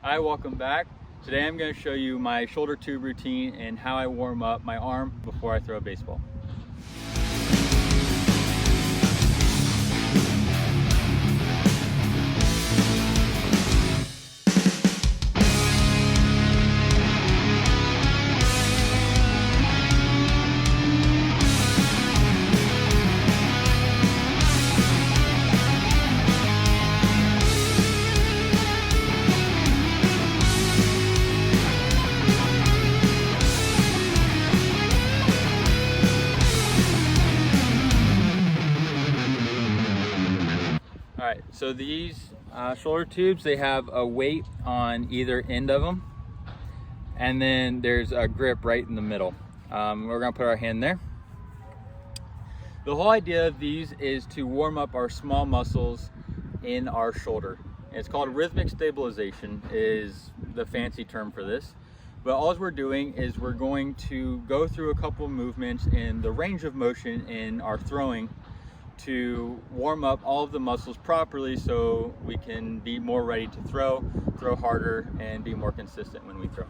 Hi, welcome back. Today I'm going to show you my shoulder tube routine and how I warm up my arm before I throw a baseball. All right, so these shoulder tubes, they have a weight on either end of them, and then there's a grip right in the middle. We're gonna put our hand there. The whole idea of these is to warm up our small muscles in our shoulder. It's called rhythmic stabilization is the fancy term for this. But all we're doing is we're going to go through a couple of movements in the range of motion in our throwing to warm up all of the muscles properly so we can be more ready to throw harder, and be more consistent when we throw.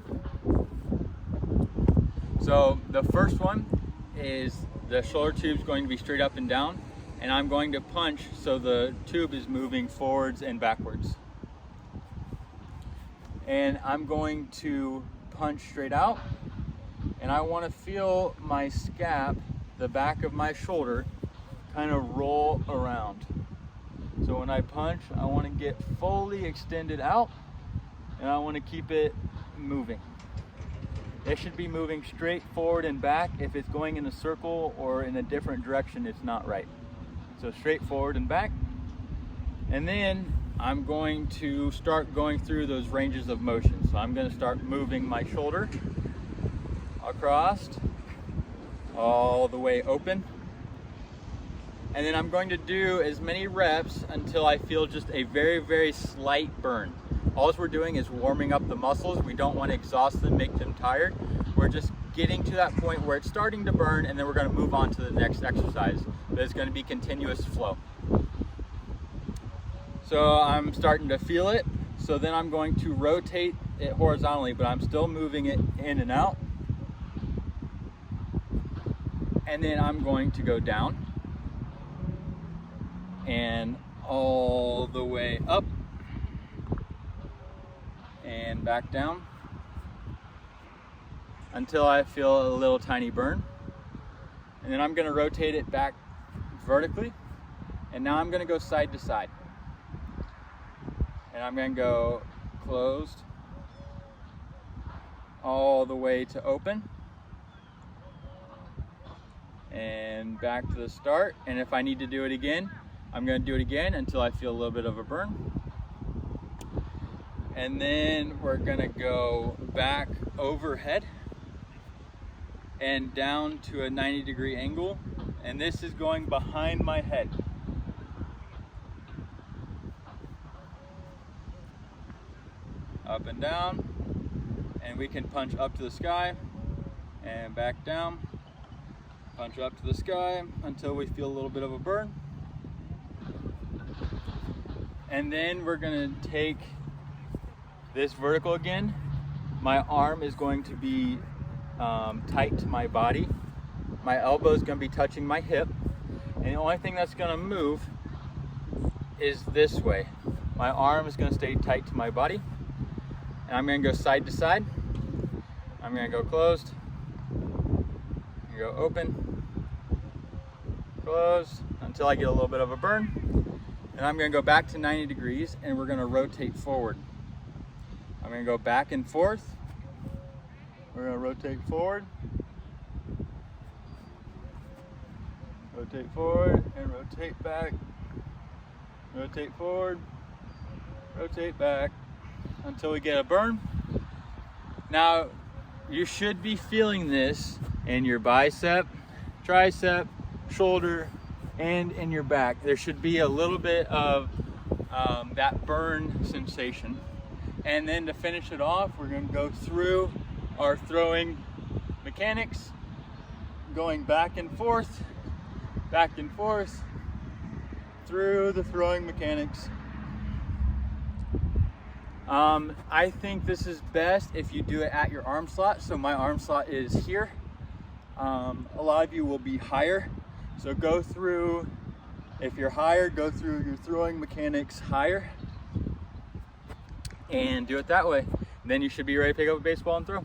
So the first one is the shoulder tube's going to be straight up and down, and I'm going to punch so the tube is moving forwards and backwards. And I'm going to punch straight out, and I want to feel my scap, the back of my shoulder, kind of roll around. So when I punch, I want to get fully extended out, and I want to keep it moving. It should be moving straight forward and back. If it's going in a circle or in a different direction, it's not right. So straight forward and back. And then I'm going to start going through those ranges of motion. So I'm going to start moving my shoulder across, all the way open. And then I'm going to do as many reps until I feel just a very, very slight burn. All we're doing is warming up the muscles. We don't want to exhaust them, make them tired. We're just getting to that point where it's starting to burn, and then we're going to move on to the next exercise. But it's going to be continuous flow. So I'm starting to feel it. So then I'm going to rotate it horizontally, but I'm still moving it in and out. And then I'm going to go down and all the way up and back down until I feel a little tiny burn. And then I'm going to rotate it back vertically, and now I'm going to go side to side, and I'm going to go closed all the way to open and back to the start. And if I need to do it again, I'm going to do it again until I feel a little bit of a burn. And then we're going to go back overhead and down to a 90-degree angle. And this is going behind my head. Up and down. And we can punch up to the sky and back down. Punch up to the sky until we feel a little bit of a burn. And then we're going to take this vertical again. My arm is going to be tight to my body. My elbow is going to be touching my hip. And the only thing that's going to move is this way. My arm is going to stay tight to my body. And I'm going to go side to side. I'm going to go closed. Go open, close, until I get a little bit of a burn. And I'm going to go back to 90 degrees, and we're going to rotate forward. I'm going to go back and forth. We're going to rotate forward, rotate forward, and rotate back, rotate forward, rotate back, until we get a burn. Now, you should be feeling this in your bicep, tricep, shoulder, and in your back. There should be a little bit of that burn sensation. And then to finish it off, we're going to go through our throwing mechanics, going back and forth, through the throwing mechanics I think this is best if you do it at your arm slot. So my arm slot is here. A lot of you will be higher. So go through, if you're higher, go through your throwing mechanics higher and do it that way. Then you should be ready to pick up a baseball and throw.